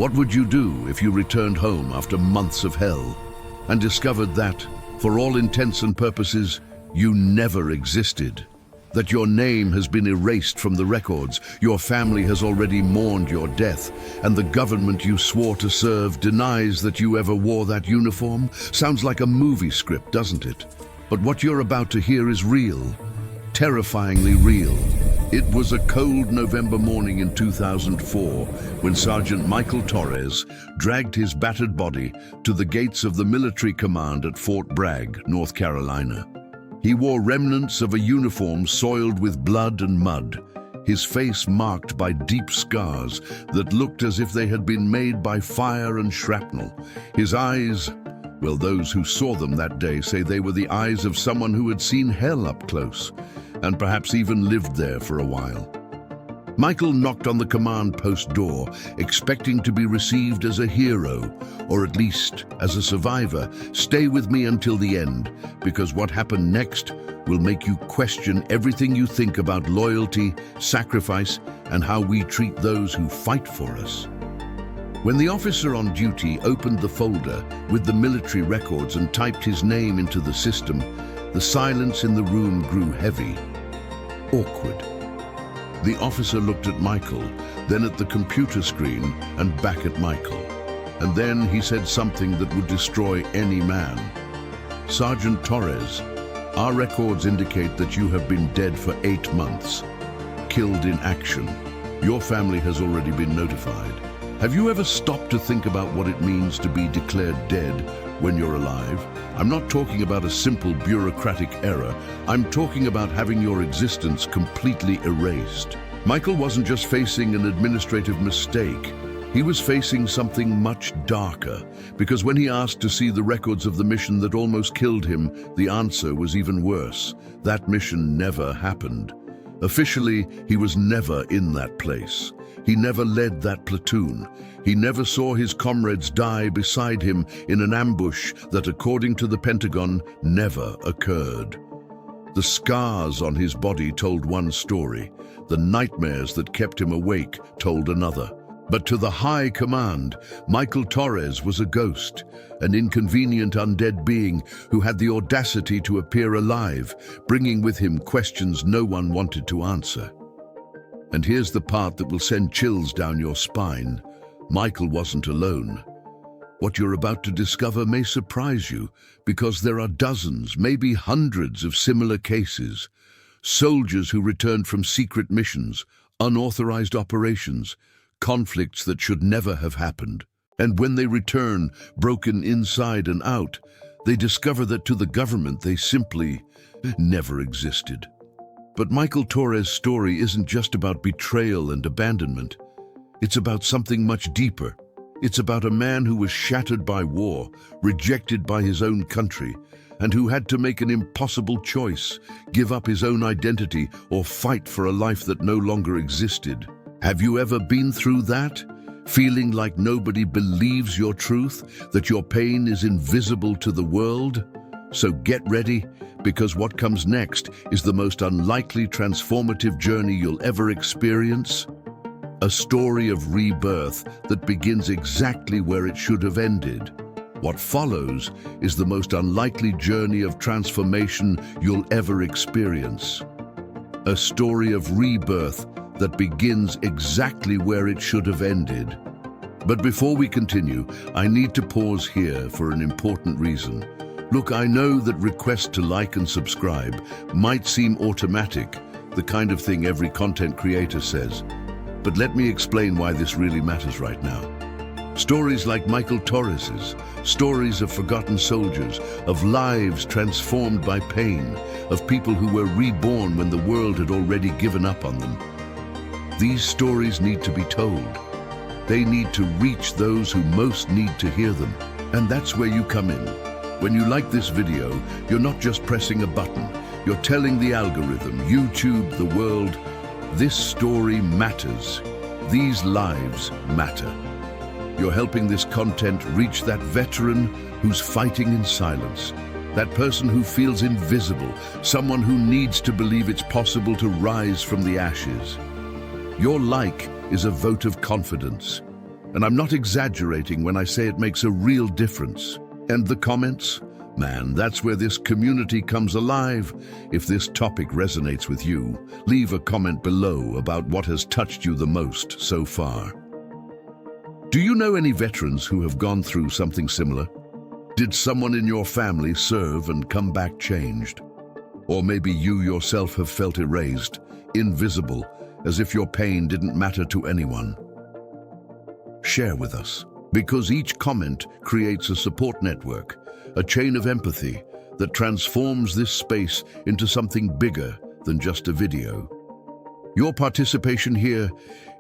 What would you do if you returned home after months of hell and discovered that, for all intents and purposes, you never existed? That your name has been erased from the records, your family has already mourned your death, and the government you swore to serve denies that you ever wore that uniform? Sounds like a movie script, doesn't it? But what you're about to hear is real, terrifyingly real. It was a cold November morning in 2004 when Sergeant Michael Torres dragged his battered body to the gates of the military command at Fort Bragg, North Carolina. He wore remnants of a uniform soiled with blood and mud, his face marked by deep scars that looked as if they had been made by fire and shrapnel. His eyes, well, those who saw them that day say they were the eyes of someone who had seen hell up close, and perhaps even lived there for a while. Michael knocked on the command post door, expecting to be received as a hero, or at least as a survivor. Stay with me until the end, because what happened next will make you question everything you think about loyalty, sacrifice, and how we treat those who fight for us. When the officer on duty opened the folder with the military records and typed his name into the system, the silence in the room grew heavy, awkward. The officer looked at Michael, then at the computer screen and back at Michael. And then he said something that would destroy any man. "Sergeant Torres, our records indicate that you have been dead for 8 months, killed in action. Your family has already been notified. Have you ever stopped to think about what it means to be declared dead when you're alive? I'm not talking about a simple bureaucratic error. I'm talking about having your existence completely erased." Michael wasn't just facing an administrative mistake. He was facing something much darker, because when he asked to see the records of the mission that almost killed him, the answer was even worse. That mission never happened. Officially, he was never in that place. He never led that platoon. He never saw his comrades die beside him in an ambush that, according to the Pentagon, never occurred. The scars on his body told one story. The nightmares that kept him awake told another. But to the high command, Michael Torres was a ghost, an inconvenient undead being who had the audacity to appear alive, bringing with him questions no one wanted to answer. And here's the part that will send chills down your spine. Michael wasn't alone. What you're about to discover may surprise you, because there are dozens, maybe hundreds of similar cases. Soldiers who returned from secret missions, unauthorized operations, conflicts that should never have happened. And when they return, broken inside and out, they discover that to the government they simply never existed. But Michael Torres' story isn't just about betrayal and abandonment. It's about something much deeper. It's about a man who was shattered by war, rejected by his own country, and who had to make an impossible choice, give up his own identity or fight for a life that no longer existed. Have you ever been through that? Feeling like nobody believes your truth, that your pain is invisible to the world? So get ready, because what comes next is the most unlikely transformative journey you'll ever experience. A story of rebirth that begins exactly where it should have ended. What follows is the most unlikely journey of transformation you'll ever experience. A story of rebirth that begins exactly where it should have ended. But before we continue, I need to pause here for an important reason. Look, I know that requests to like and subscribe might seem automatic, the kind of thing every content creator says. But let me explain why this really matters right now. Stories like Michael Torres's, stories of forgotten soldiers, of lives transformed by pain, of people who were reborn when the world had already given up on them. These stories need to be told. They need to reach those who most need to hear them. And that's where you come in. When you like this video, you're not just pressing a button. You're telling the algorithm, YouTube, the world, this story matters. These lives matter. You're helping this content reach that veteran who's fighting in silence, that person who feels invisible, someone who needs to believe it's possible to rise from the ashes. Your like is a vote of confidence. And I'm not exaggerating when I say it makes a real difference. And the comments? Man, that's where this community comes alive. If this topic resonates with you, leave a comment below about what has touched you the most so far. Do you know any veterans who have gone through something similar? Did someone in your family serve and come back changed? Or maybe you yourself have felt erased, invisible, as if your pain didn't matter to anyone. Share with us, because each comment creates a support network, a chain of empathy that transforms this space into something bigger than just a video. Your participation here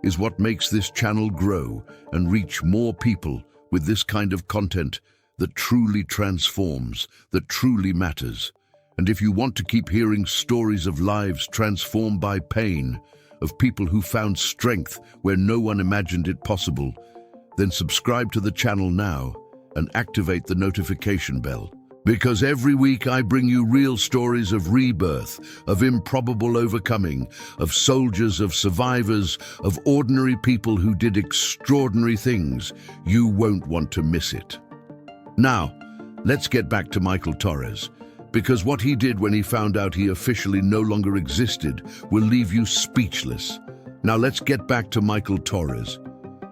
is what makes this channel grow and reach more people with this kind of content that truly transforms, that truly matters. And if you want to keep hearing stories of lives transformed by pain, of people who found strength where no one imagined it possible, then subscribe to the channel now and activate the notification bell. Because every week I bring you real stories of rebirth, of improbable overcoming, of soldiers, of survivors, of ordinary people who did extraordinary things. You won't want to miss it. Now, let's get back to Michael Torres, because what he did when he found out he officially no longer existed will leave you speechless. Now let's get back to Michael Torres,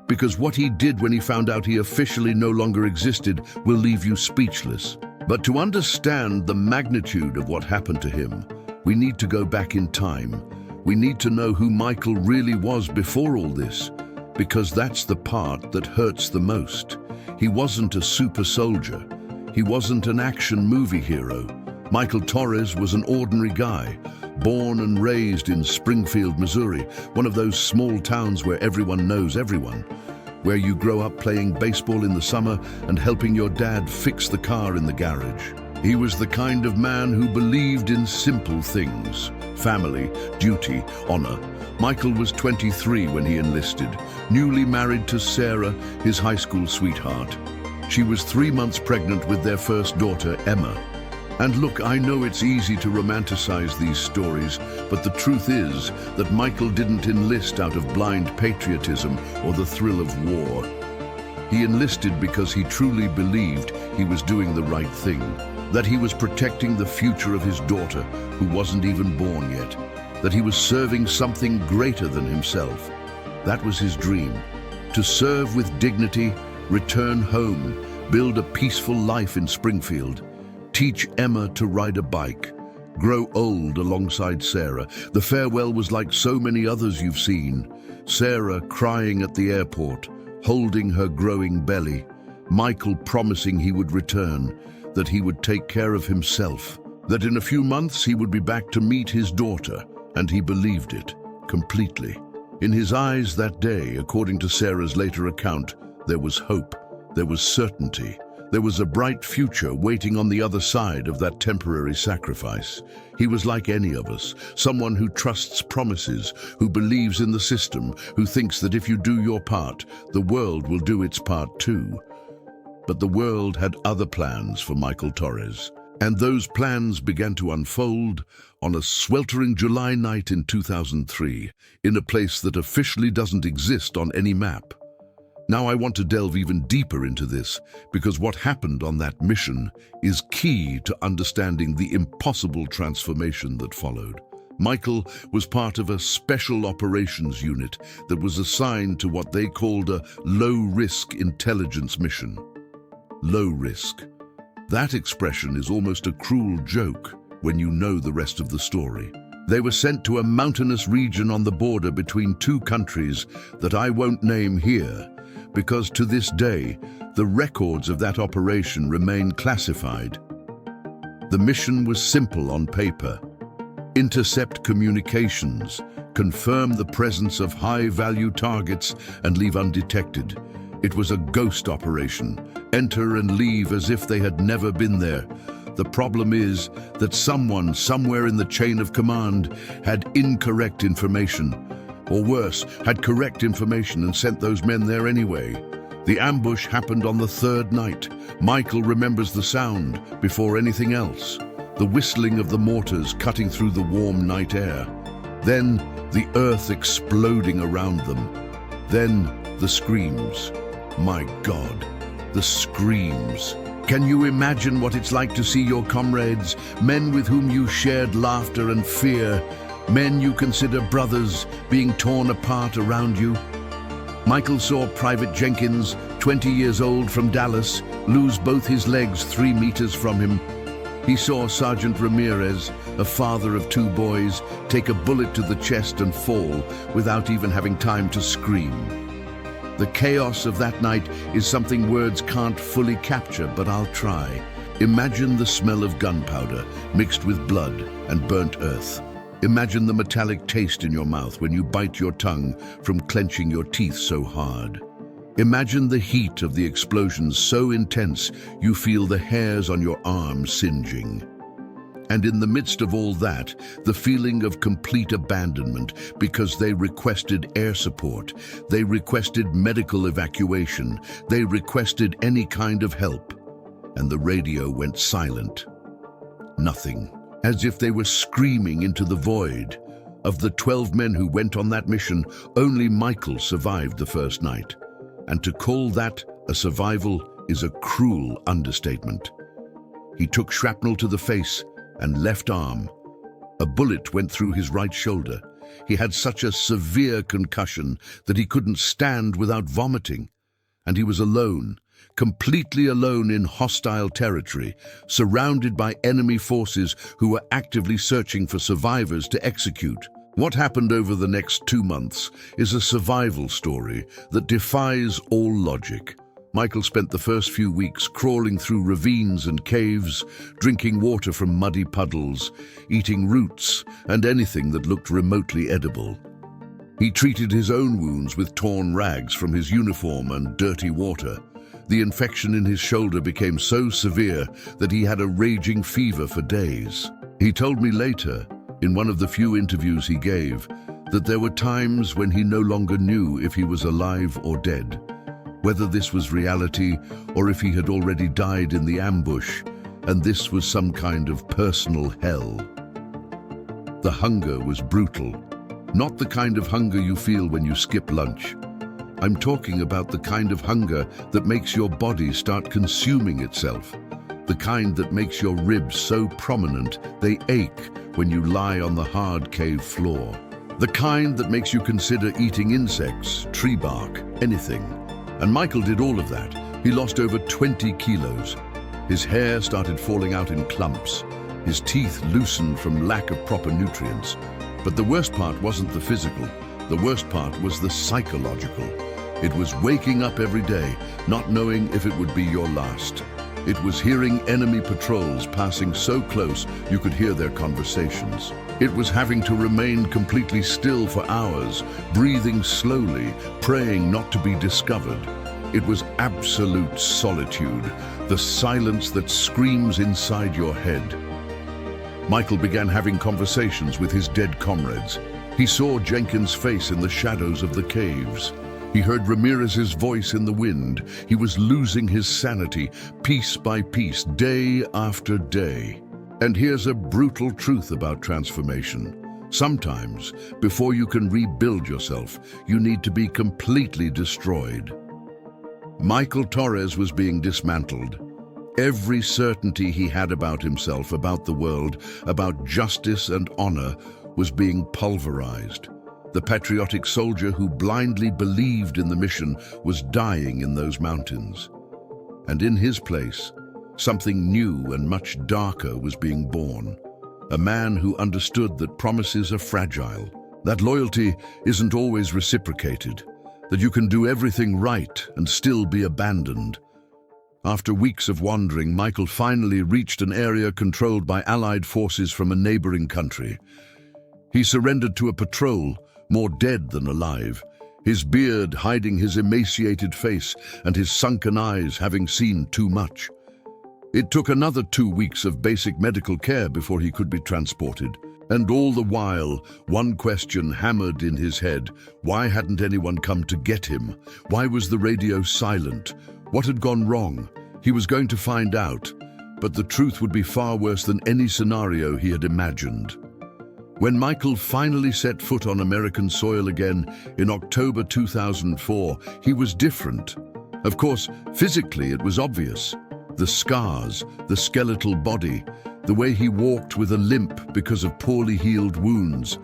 because what he did when he found out he officially no longer existed will leave you speechless. But to understand the magnitude of what happened to him, we need to go back in time. We need to know who Michael really was before all this, because that's the part that hurts the most. He wasn't a super soldier. He wasn't an action movie hero. Michael Torres was an ordinary guy, born and raised in Springfield, Missouri, one of those small towns where everyone knows everyone, where you grow up playing baseball in the summer and helping your dad fix the car in the garage. He was the kind of man who believed in simple things: family, duty, honor. Michael was 23 when he enlisted, newly married to Sarah, his high school sweetheart. She was 3 months pregnant with their first daughter, Emma. And look, I know it's easy to romanticize these stories, but the truth is that Michael didn't enlist out of blind patriotism or the thrill of war. He enlisted because he truly believed he was doing the right thing, that he was protecting the future of his daughter, who wasn't even born yet, that he was serving something greater than himself. That was his dream: to serve with dignity, return home, build a peaceful life in Springfield, teach Emma to ride a bike, grow old alongside Sarah. The farewell was like so many others you've seen. Sarah crying at the airport, holding her growing belly. Michael promising he would return, that he would take care of himself, that in a few months he would be back to meet his daughter, and he believed it completely. In his eyes that day, according to Sarah's later account, there was hope, there was certainty. There was a bright future waiting on the other side of that temporary sacrifice. He was like any of us, someone who trusts promises, who believes in the system, who thinks that if you do your part, the world will do its part too. But the world had other plans for Michael Torres, and those plans began to unfold on a sweltering July night in 2003, in a place that officially doesn't exist on any map. Now I want to delve even deeper into this, because what happened on that mission is key to understanding the impossible transformation that followed. Michael was part of a special operations unit that was assigned to what they called a low-risk intelligence mission. Low risk. That expression is almost a cruel joke when you know the rest of the story. They were sent to a mountainous region on the border between two countries that I won't name here, because to this day, the records of that operation remain classified. The mission was simple on paper: intercept communications, confirm the presence of high-value targets, and leave undetected. It was a ghost operation: enter and leave as if they had never been there. The problem is that someone somewhere in the chain of command had incorrect information, or worse, had correct information and sent those men there anyway. The ambush happened on the third night. Michael remembers the sound before anything else: the whistling of the mortars cutting through the warm night air. Then the earth exploding around them. Then the screams. My God, the screams. Can you imagine what it's like to see your comrades, men with whom you shared laughter and fear, men you consider brothers, being torn apart around you? Michael saw Private Jenkins, 20 years old from Dallas, lose both his legs 3 meters from him. He saw Sergeant Ramirez, a father of 2 boys, take a bullet to the chest and fall without even having time to scream. The chaos of that night is something words can't fully capture, but I'll try. Imagine the smell of gunpowder mixed with blood and burnt earth. Imagine the metallic taste in your mouth when you bite your tongue from clenching your teeth so hard. Imagine the heat of the explosions so intense you feel the hairs on your arms singeing. And in the midst of all that, the feeling of complete abandonment because they requested air support, they requested medical evacuation, they requested any kind of help. And the radio went silent. Nothing. As if they were screaming into the void. Of the 12 men who went on that mission, only Michael survived the first night. And to call that a survival is a cruel understatement. He took shrapnel to the face and left arm. A bullet went through his right shoulder. He had such a severe concussion that he couldn't stand without vomiting. And he was alone, completely alone in hostile territory, surrounded by enemy forces who were actively searching for survivors to execute. What happened over the next 2 months is a survival story that defies all logic. Michael spent the first few weeks crawling through ravines and caves, drinking water from muddy puddles, eating roots and anything that looked remotely edible. He treated his own wounds with torn rags from his uniform and dirty water. The infection in his shoulder became so severe that he had a raging fever for days. He told me later, in one of the few interviews he gave, that there were times when he no longer knew if he was alive or dead. Whether this was reality or if he had already died in the ambush, and this was some kind of personal hell. The hunger was brutal, not the kind of hunger you feel when you skip lunch. I'm talking about the kind of hunger that makes your body start consuming itself, the kind that makes your ribs so prominent they ache when you lie on the hard cave floor, the kind that makes you consider eating insects, tree bark, anything. And Michael did all of that. He lost over 20 kilos. His hair started falling out in clumps. His teeth loosened from lack of proper nutrients. But the worst part wasn't the physical. The worst part was the psychological. It was waking up every day, not knowing if it would be your last. It was hearing enemy patrols passing so close you could hear their conversations. It was having to remain completely still for hours, breathing slowly, praying not to be discovered. It was absolute solitude, the silence that screams inside your head. Michael began having conversations with his dead comrades. He saw Jenkins' face in the shadows of the caves. He heard Ramirez's voice in the wind. He was losing his sanity, piece by piece, day after day. And here's a brutal truth about transformation. Sometimes, before you can rebuild yourself, you need to be completely destroyed. Michael Torres was being dismantled. Every certainty he had about himself, about the world, about justice and honor, was being pulverized. The patriotic soldier who blindly believed in the mission was dying in those mountains. And in his place, something new and much darker was being born. A man who understood that promises are fragile, that loyalty isn't always reciprocated, that you can do everything right and still be abandoned. After weeks of wandering, Michael finally reached an area controlled by Allied forces from a neighboring country. He surrendered to a patrol, more dead than alive, his beard hiding his emaciated face and his sunken eyes having seen too much. It took another 2 weeks of basic medical care before he could be transported. And all the while, one question hammered in his head. Why hadn't anyone come to get him? Why was the radio silent? What had gone wrong? He was going to find out, but the truth would be far worse than any scenario he had imagined. When Michael finally set foot on American soil again in October 2004, he was different. Of course, physically it was obvious. The scars, the skeletal body, the way he walked with a limp because of poorly healed wounds.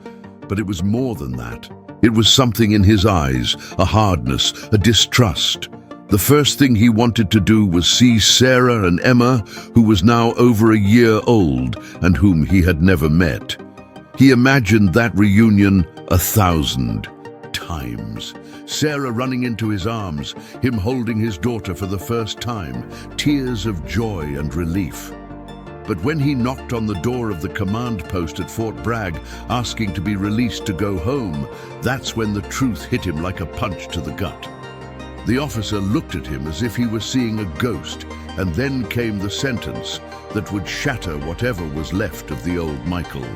But it was more than that. It was something in his eyes, a hardness, a distrust. The first thing he wanted to do was see Sarah and Emma, who was now over a year old and whom he had never met. He imagined that reunion 1,000 times. Sarah running into his arms, him holding his daughter for the first time, tears of joy and relief. But when he knocked on the door of the command post at Fort Bragg, asking to be released to go home, that's when the truth hit him like a punch to the gut. The officer looked at him as if he was seeing a ghost, and then came the sentence that would shatter whatever was left of the old Michael.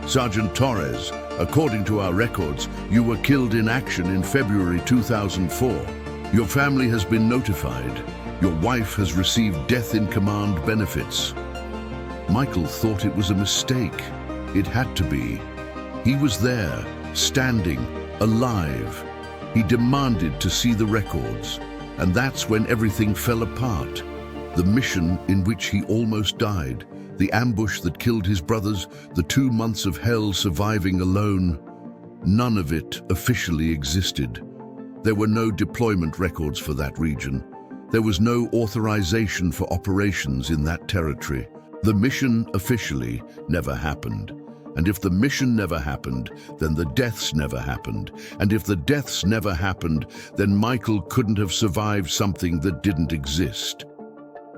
Sergeant Torres, according to our records, you were killed in action in February 2004. Your family has been notified. Your wife has received death in command benefits. Michael thought it was a mistake. It had to be. He was there, standing, alive. He demanded to see the records, and that's when everything fell apart. The mission in which he almost died, the ambush that killed his brothers, the 2 months of hell surviving alone, none of it officially existed. There were no deployment records for that region. There was no authorization for operations in that territory. The mission officially never happened. And if the mission never happened, then the deaths never happened. And if the deaths never happened, then Michael couldn't have survived something that didn't exist.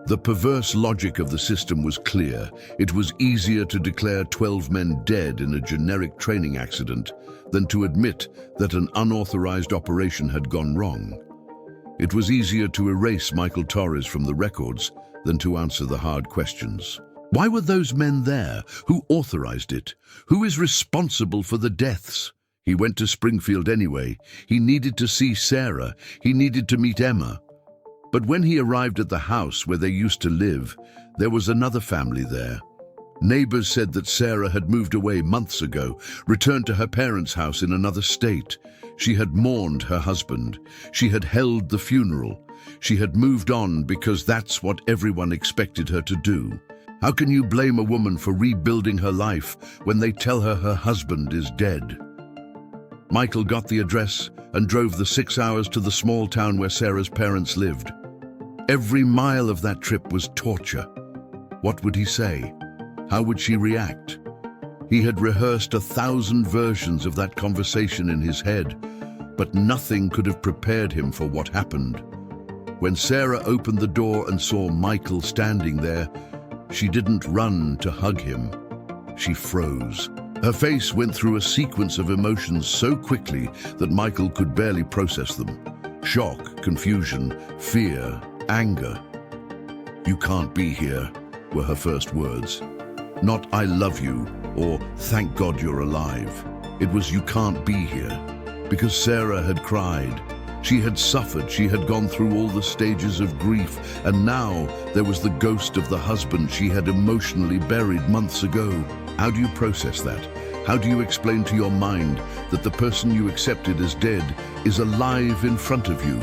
The perverse logic of the system was clear. It was easier to declare 12 men dead in a generic training accident than to admit that an unauthorized operation had gone wrong. It was easier to erase Michael Torres from the records than to answer the hard questions. Why were those men there? Who authorized it? Who is responsible for the deaths? He went to Springfield anyway. He needed to see Sarah. He needed to meet Emma. But when he arrived at the house where they used to live, there was another family there. Neighbors said that Sarah had moved away months ago, returned to her parents' house in another state. She had mourned her husband. She had held the funeral. She had moved on because that's what everyone expected her to do. How can you blame a woman for rebuilding her life when they tell her her husband is dead? Michael got the address and drove the 6 hours to the small town where Sarah's parents lived. Every mile of that trip was torture. What would he say? How would she react? He had rehearsed 1,000 versions of that conversation in his head, but nothing could have prepared him for what happened. When Sarah opened the door and saw Michael standing there, she didn't run to hug him. She froze. Her face went through a sequence of emotions so quickly that Michael could barely process them. Shock, confusion, fear, anger. "You can't be here," were her first words. Not "I love you" or "Thank God you're alive." It was "You can't be here." Because Sarah had cried. She had suffered, she had gone through all the stages of grief, and now there was the ghost of the husband she had emotionally buried months ago. How do you process that? How do you explain to your mind that the person you accepted as dead is alive in front of you?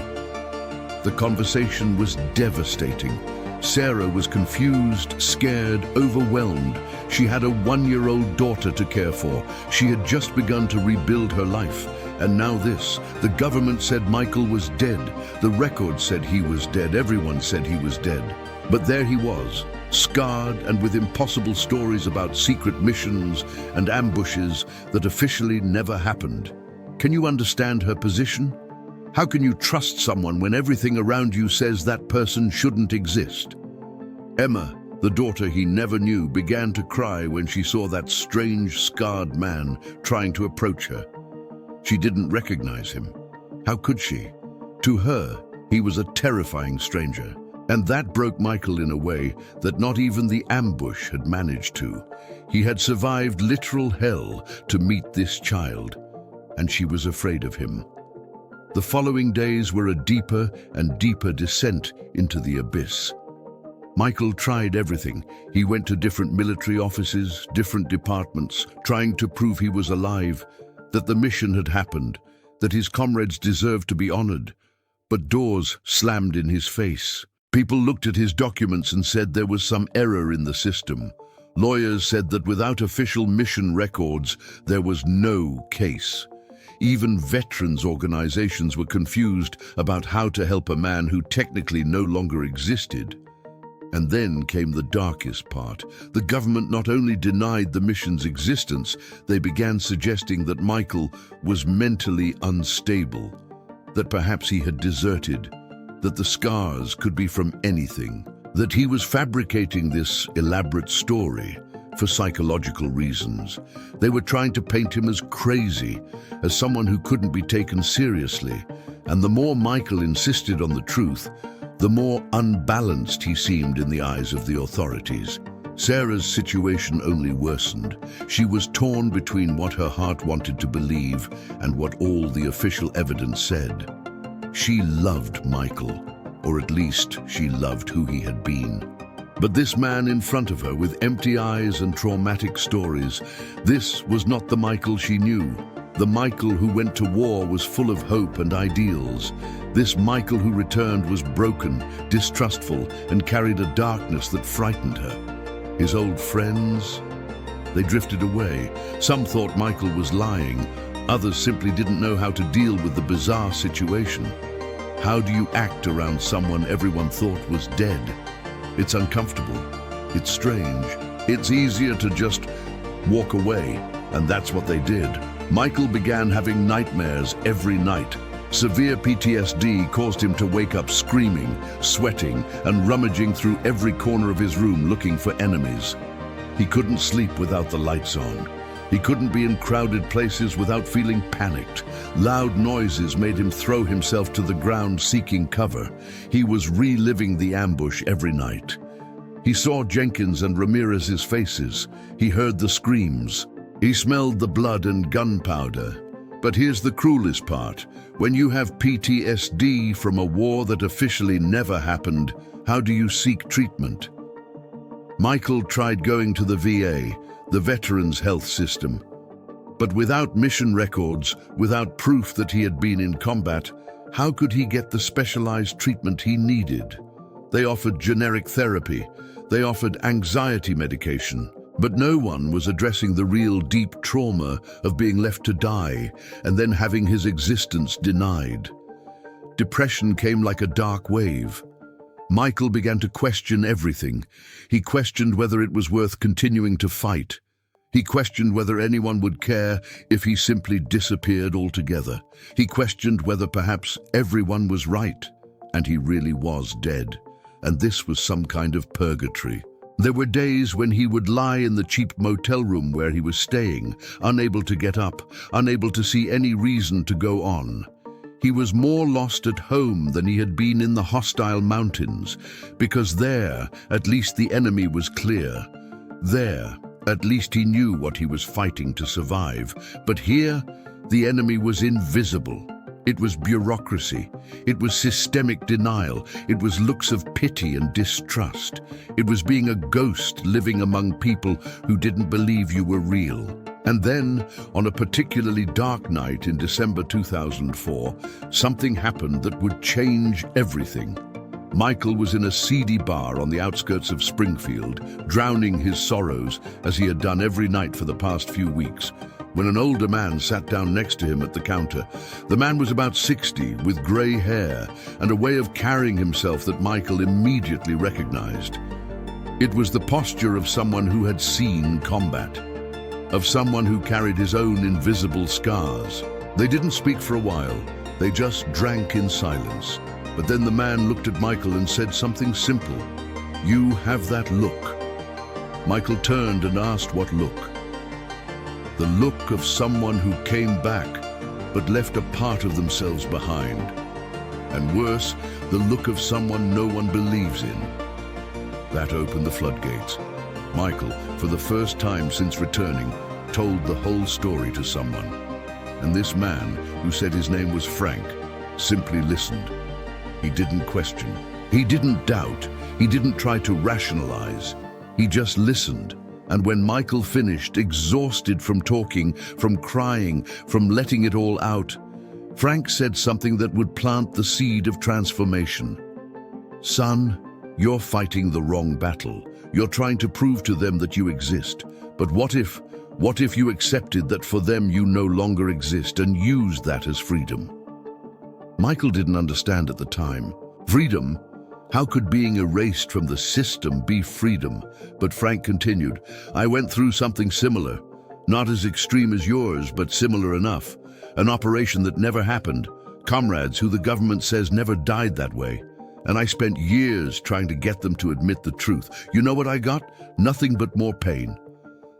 The conversation was devastating. Sarah was confused, scared, overwhelmed. She had a 1-year-old daughter to care for. She had just begun to rebuild her life. And now this. The government said Michael was dead. The records said he was dead. Everyone said he was dead. But there he was, scarred and with impossible stories about secret missions and ambushes that officially never happened. Can you understand her position? How can you trust someone when everything around you says that person shouldn't exist? Emma, the daughter he never knew, began to cry when she saw that strange, scarred man trying to approach her. She didn't recognize him. How could she? To her, he was a terrifying stranger. And that broke Michael in a way that not even the ambush had managed to. He had survived literal hell to meet this child, and she was afraid of him. The following days were a deeper and deeper descent into the abyss. Michael tried everything. He went to different military offices, different departments, trying to prove he was alive, that the mission had happened, that his comrades deserved to be honored. But doors slammed in his face. People looked at his documents and said there was some error in the system. Lawyers said that without official mission records, there was no case. Even veterans organizations were confused about how to help a man who technically no longer existed. And then came the darkest part. The government not only denied the mission's existence, they began suggesting that Michael was mentally unstable, that perhaps he had deserted, that the scars could be from anything, that he was fabricating this elaborate story for psychological reasons. They were trying to paint him as crazy, as someone who couldn't be taken seriously. And the more Michael insisted on the truth, the more unbalanced he seemed in the eyes of the authorities. Sarah's situation only worsened. She was torn between what her heart wanted to believe and what all the official evidence said. She loved Michael, or at least she loved who he had been. But this man in front of her with empty eyes and traumatic stories, this was not the Michael she knew. The Michael who went to war was full of hope and ideals. This Michael who returned was broken, distrustful, and carried a darkness that frightened her. His old friends, they drifted away. Some thought Michael was lying. Others simply didn't know how to deal with the bizarre situation. How do you act around someone everyone thought was dead? It's uncomfortable. It's strange. It's easier to just walk away, and that's what they did. Michael began having nightmares every night. Severe PTSD caused him to wake up screaming, sweating, and rummaging through every corner of his room looking for enemies. He couldn't sleep without the lights on. He couldn't be in crowded places without feeling panicked. Loud noises made him throw himself to the ground seeking cover. He was reliving the ambush every night. He saw Jenkins and Ramirez's faces. He heard the screams. He smelled the blood and gunpowder. But here's the cruelest part. When you have PTSD from a war that officially never happened, how do you seek treatment? Michael tried going to the VA, the Veterans Health System. But without mission records, without proof that he had been in combat, how could he get the specialized treatment he needed? They offered generic therapy. They offered anxiety medication. But no one was addressing the real deep trauma of being left to die and then having his existence denied. Depression came like a dark wave. Michael began to question everything. He questioned whether it was worth continuing to fight. He questioned whether anyone would care if he simply disappeared altogether. He questioned whether perhaps everyone was right and he really was dead, and this was some kind of purgatory. There were days when he would lie in the cheap motel room where he was staying, unable to get up, unable to see any reason to go on. He was more lost at home than he had been in the hostile mountains, because there, at least the enemy was clear. There, at least he knew what he was fighting to survive. But here, the enemy was invisible. It was bureaucracy. It was systemic denial. It was looks of pity and distrust. It was being a ghost living among people who didn't believe you were real. And then, on a particularly dark night in December 2004, something happened that would change everything. Michael was in a seedy bar on the outskirts of Springfield, drowning his sorrows as he had done every night for the past few weeks, when an older man sat down next to him at the counter. The man was about 60, with grey hair and a way of carrying himself that Michael immediately recognized. It was the posture of someone who had seen combat, of someone who carried his own invisible scars. They didn't speak for a while. They just drank in silence. But then the man looked at Michael and said something simple. "You have that look." Michael turned and asked what look. The look of someone who came back, but left a part of themselves behind. And worse, the look of someone no one believes in. That opened the floodgates. Michael, for the first time since returning, told the whole story to someone. And this man, who said his name was Frank, simply listened. He didn't question. He didn't doubt. He didn't try to rationalize. He just listened. And when Michael finished, exhausted from talking, from crying, from letting it all out, Frank said something that would plant the seed of transformation. "Son, you're fighting the wrong battle. You're trying to prove to them that you exist. But what if you accepted that for them you no longer exist and used that as freedom?" Michael didn't understand at the time. Freedom? How could being erased from the system be freedom? But Frank continued, "I went through something similar. Not as extreme as yours, but similar enough. An operation that never happened. Comrades who the government says never died that way. And I spent years trying to get them to admit the truth. You know what I got? Nothing but more pain.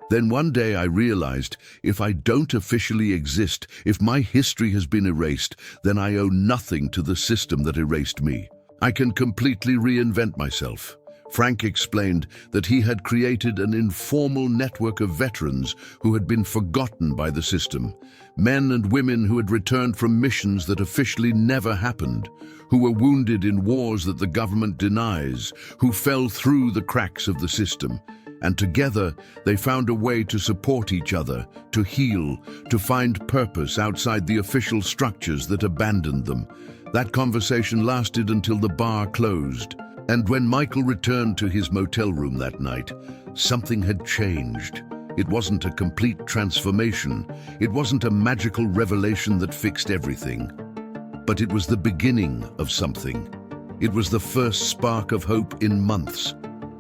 Then one day I realized, if I don't officially exist, if my history has been erased, then I owe nothing to the system that erased me. I can completely reinvent myself." Frank explained that he had created an informal network of veterans who had been forgotten by the system. Men and women who had returned from missions that officially never happened, who were wounded in wars that the government denies, who fell through the cracks of the system. And together, they found a way to support each other, to heal, to find purpose outside the official structures that abandoned them. That conversation lasted until the bar closed. And when Michael returned to his motel room that night, something had changed. It wasn't a complete transformation. It wasn't a magical revelation that fixed everything. But it was the beginning of something. It was the first spark of hope in months.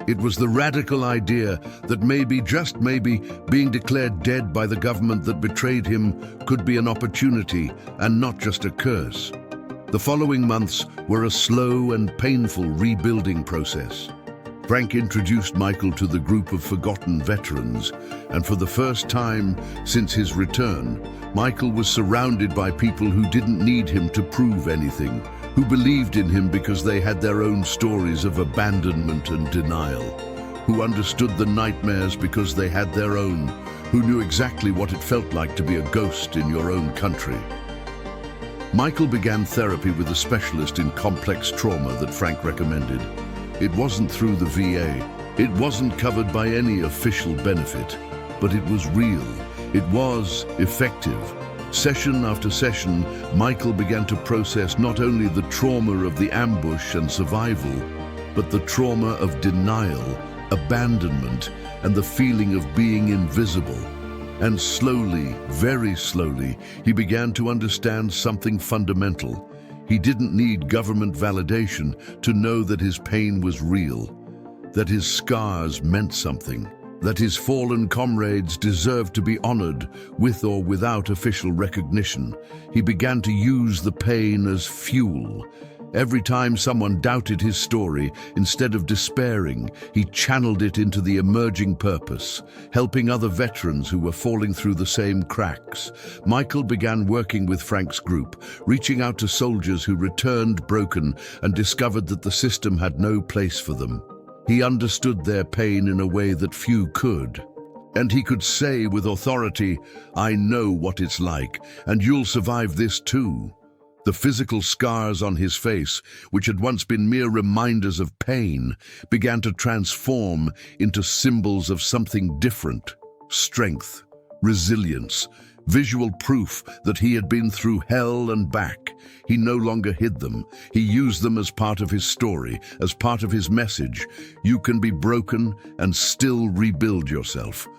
It was the radical idea that maybe, just maybe, being declared dead by the government that betrayed him could be an opportunity and not just a curse. The following months were a slow and painful rebuilding process. Frank introduced Michael to the group of forgotten veterans, and for the first time since his return, Michael was surrounded by people who didn't need him to prove anything, who believed in him because they had their own stories of abandonment and denial, who understood the nightmares because they had their own, who knew exactly what it felt like to be a ghost in your own country. Michael began therapy with a specialist in complex trauma that Frank recommended. It wasn't through the VA. It wasn't covered by any official benefit, but it was real. It was effective. Session after session, Michael began to process not only the trauma of the ambush and survival, but the trauma of denial, abandonment, and the feeling of being invisible. And slowly, very slowly, he began to understand something fundamental. He didn't need government validation to know that his pain was real, that his scars meant something, that his fallen comrades deserved to be honored with or without official recognition. He began to use the pain as fuel. Every time someone doubted his story, instead of despairing, he channeled it into the emerging purpose, helping other veterans who were falling through the same cracks. Michael began working with Frank's group, reaching out to soldiers who returned broken and discovered that the system had no place for them. He understood their pain in a way that few could. And he could say with authority, "I know what it's like, and you'll survive this too." The physical scars on his face, which had once been mere reminders of pain, began to transform into symbols of something different: strength, resilience, visual proof that he had been through hell and back. He no longer hid them. He used them as part of his story, as part of his message. You can be broken and still rebuild yourself.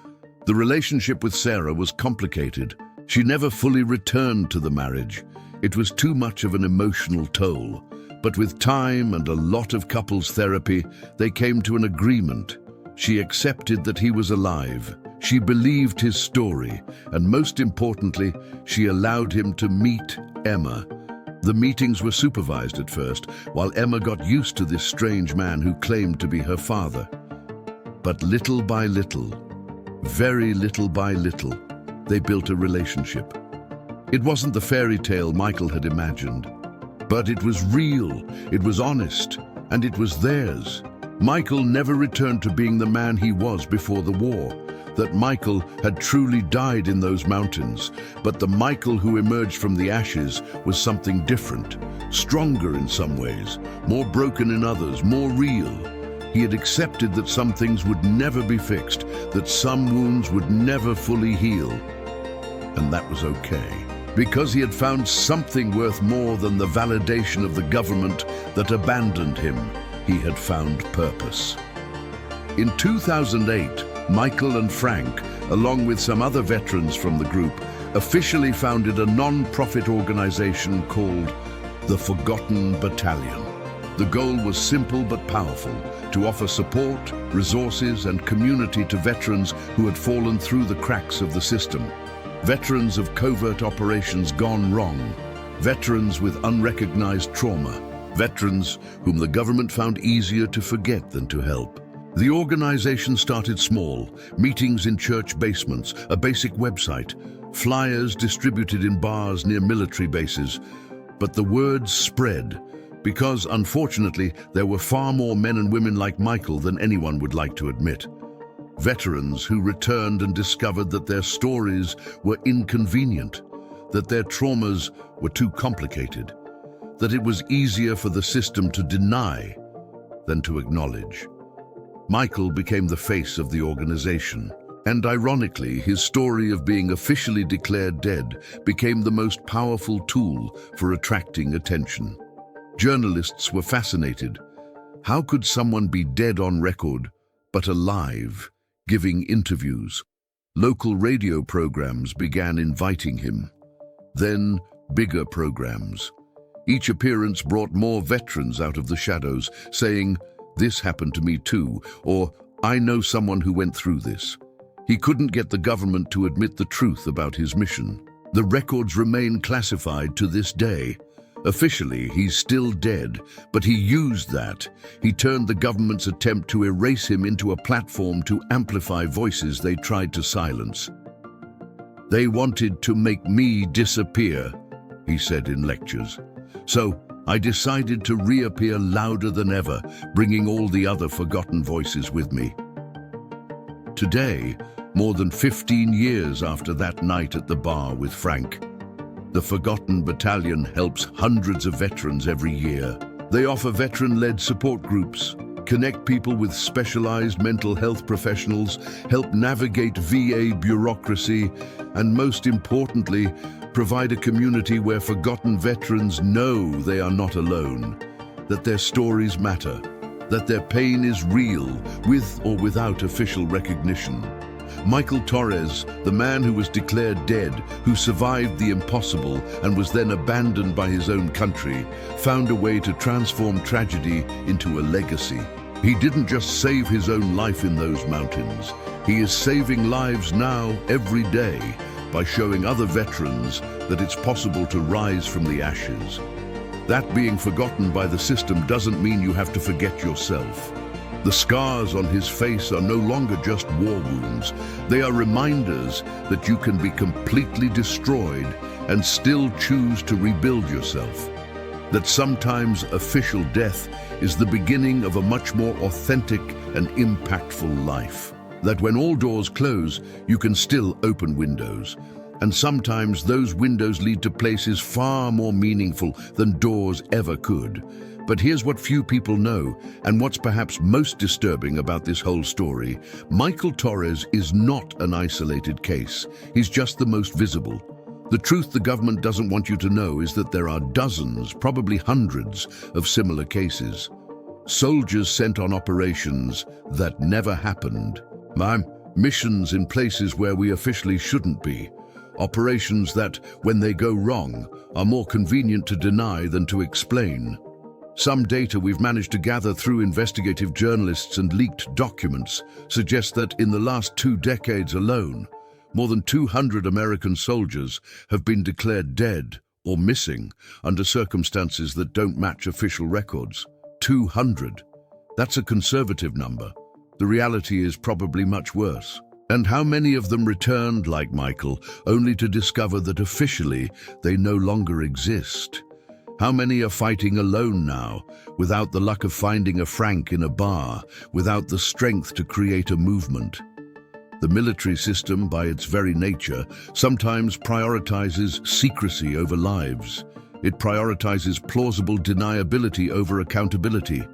The relationship with Sarah was complicated. She never fully returned to the marriage. It was too much of an emotional toll. But with time and a lot of couples therapy, they came to an agreement. She accepted that he was alive. She believed his story, and most importantly, she allowed him to meet Emma. The meetings were supervised at first, while Emma got used to this strange man who claimed to be her father. But little by little, very little by little, they built a relationship. It wasn't the fairy tale Michael had imagined, but it was real, it was honest, and it was theirs. Michael never returned to being the man he was before the war. That Michael had truly died in those mountains, but the Michael who emerged from the ashes was something different, stronger in some ways, more broken in others, more real. He had accepted that some things would never be fixed, that some wounds would never fully heal, and that was okay. because he had found something worth more than the validation of the government that abandoned him. He had found purpose. In 2008, Michael and Frank, along with some other veterans from the group, officially founded a non-profit organization called the Forgotten Battalion. The goal was simple but powerful: to offer support, resources, and community to veterans who had fallen through the cracks of the system. Veterans of covert operations gone wrong, veterans with unrecognized trauma, veterans whom the government found easier to forget than to help. The organization started small: meetings in church basements, a basic website, flyers distributed in bars near military bases. But the word spread because, unfortunately, there were far more men and women like Michael than anyone would like to admit. Veterans who returned and discovered that their stories were inconvenient, that their traumas were too complicated, that it was easier for the system to deny than to acknowledge. Michael became the face of the organization, and ironically, his story of being officially declared dead became the most powerful tool for attracting attention. Journalists were fascinated. How could someone be dead on record, but alive, giving interviews? Local radio programs began inviting him. Then, bigger programs. Each appearance brought more veterans out of the shadows, saying, "This happened to me too," or "I know someone who went through this." He couldn't get the government to admit the truth about his mission. The records remain classified to this day. Officially, he's still dead, but he used that. He turned the government's attempt to erase him into a platform to amplify voices they tried to silence. "They wanted to make me disappear," he said in lectures. "So I decided to reappear louder than ever, bringing all the other forgotten voices with me." Today, more than 15 years after that night at the bar with Frank, the Forgotten Battalion helps hundreds of veterans every year. They offer veteran-led support groups, connect people with specialized mental health professionals, help navigate VA bureaucracy, and most importantly, provide a community where forgotten veterans know they are not alone, that their stories matter, that their pain is real, with or without official recognition. Michael Torres, the man who was declared dead, who survived the impossible and was then abandoned by his own country, found a way to transform tragedy into a legacy. He didn't just save his own life in those mountains. He is saving lives now, every day, by showing other veterans that it's possible to rise from the ashes. That being forgotten by the system doesn't mean you have to forget yourself. The scars on his face are no longer just war wounds. They are reminders that you can be completely destroyed and still choose to rebuild yourself. That sometimes official death is the beginning of a much more authentic and impactful life. That when all doors close, you can still open windows. And sometimes those windows lead to places far more meaningful than doors ever could. But here's what few people know, and what's perhaps most disturbing about this whole story. Michael Torres is not an isolated case. He's just the most visible. The truth the government doesn't want you to know is that there are dozens, probably hundreds, of similar cases. Soldiers sent on operations that never happened. Missions in places where we officially shouldn't be. Operations that, when they go wrong, are more convenient to deny than to explain. Some data we've managed to gather through investigative journalists and leaked documents suggests that in the last 2 decades alone, more than 200 American soldiers have been declared dead or missing under circumstances that don't match official records. 200. That's a conservative number. The reality is probably much worse. And how many of them returned, like Michael, only to discover that officially they no longer exist? How many are fighting alone now, without the luck of finding a Frank in a bar, without the strength to create a movement? The military system, by its very nature, sometimes prioritizes secrecy over lives. It prioritizes plausible deniability over accountability.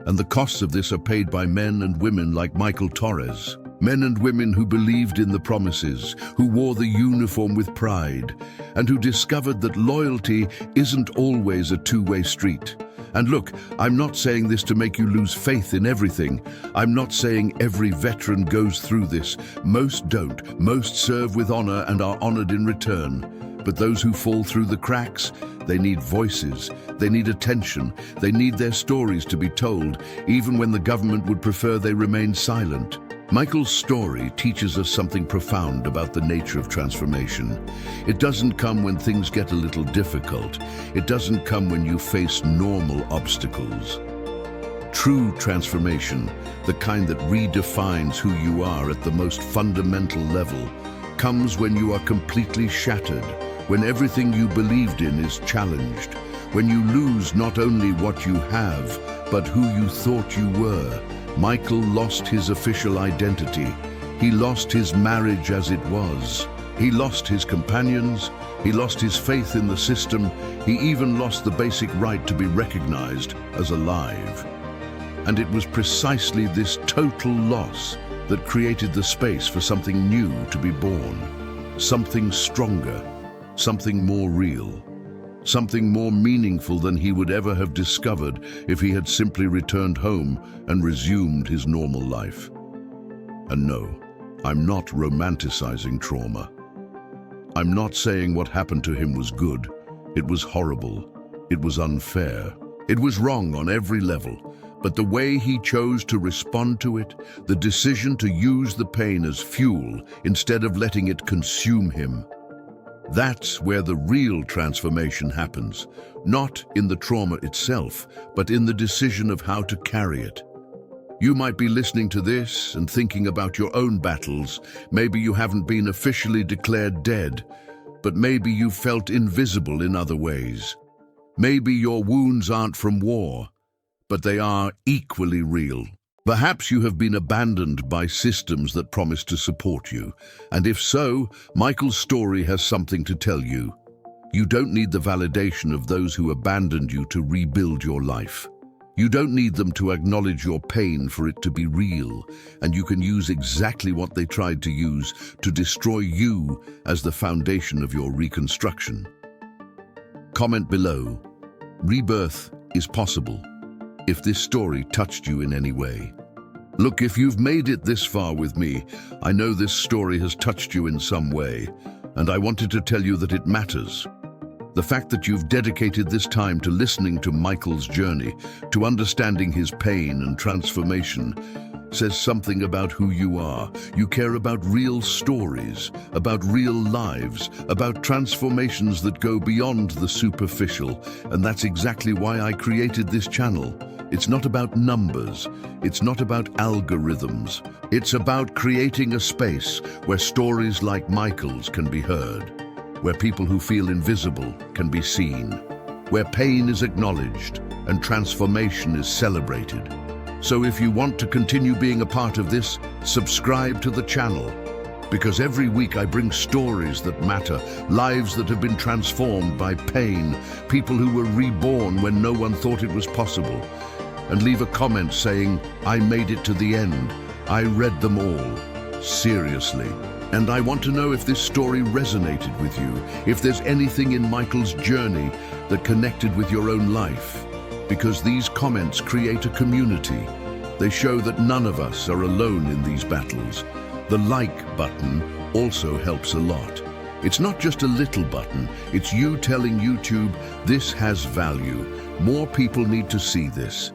And the costs of this are paid by men and women like Michael Torres. Men and women who believed in the promises, who wore the uniform with pride, and who discovered that loyalty isn't always a two-way street. And look, I'm not saying this to make you lose faith in everything. I'm not saying every veteran goes through this. Most don't. Most serve with honor and are honored in return. But those who fall through the cracks, they need voices, they need attention, they need their stories to be told, even when the government would prefer they remain silent. Michael's story teaches us something profound about the nature of transformation. It doesn't come when things get a little difficult. It doesn't come when you face normal obstacles. True transformation, the kind that redefines who you are at the most fundamental level, comes when you are completely shattered, when everything you believed in is challenged, when you lose not only what you have, but who you thought you were. Michael lost his official identity. He lost his marriage as it was. He lost his companions. He lost his faith in the system. He even lost the basic right to be recognized as alive. And it was precisely this total loss that created the space for something new to be born. Something stronger, something more real. Something more meaningful than he would ever have discovered if he had simply returned home and resumed his normal life. And no, I'm not romanticizing trauma. I'm not saying what happened to him was good. It was horrible. It was unfair. It was wrong on every level. But the way he chose to respond to it, the decision to use the pain as fuel instead of letting it consume him, that's where the real transformation happens, not in the trauma itself, but in the decision of how to carry it. You might be listening to this and thinking about your own battles. Maybe you haven't been officially declared dead, but maybe you felt invisible in other ways. Maybe your wounds aren't from war, but they are equally real. Perhaps you have been abandoned by systems that promise to support you, and if so, Michael's story has something to tell you. You don't need the validation of those who abandoned you to rebuild your life. You don't need them to acknowledge your pain for it to be real, and you can use exactly what they tried to use to destroy you as the foundation of your reconstruction. Comment below. Rebirth is possible. If this story touched you in any way. Look, if you've made it this far with me, I know this story has touched you in some way, and I wanted to tell you that it matters. The fact that you've dedicated this time to listening to Michael's journey, to understanding his pain and transformation, says something about who you are. You care about real stories, about real lives, about transformations that go beyond the superficial, and that's exactly why I created this channel. It's not about numbers, it's not about algorithms. It's about creating a space where stories like Michael's can be heard, where people who feel invisible can be seen, where pain is acknowledged and transformation is celebrated. So if you want to continue being a part of this, subscribe to the channel. Because every week I bring stories that matter, lives that have been transformed by pain, people who were reborn when no one thought it was possible. And leave a comment saying, I made it to the end. I read them all. Seriously. And I want to know if this story resonated with you, if there's anything in Michael's journey that connected with your own life. Because these comments create a community. They show that none of us are alone in these battles. The like button also helps a lot. It's not just a little button, it's you telling YouTube, this has value. More people need to see this.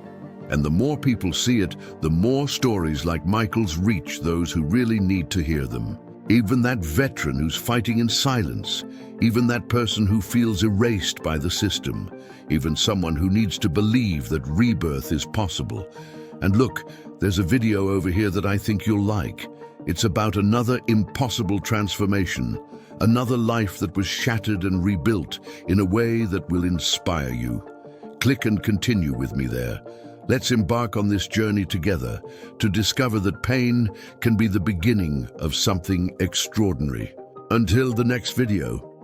And the more people see it, the more stories like Michael's reach those who really need to hear them. Even that veteran who's fighting in silence, even that person who feels erased by the system, even someone who needs to believe that rebirth is possible. And look, there's a video over here that I think you'll like. It's about another impossible transformation, another life that was shattered and rebuilt in a way that will inspire you. Click and continue with me there. Let's embark on this journey together to discover that pain can be the beginning of something extraordinary. Until the next video.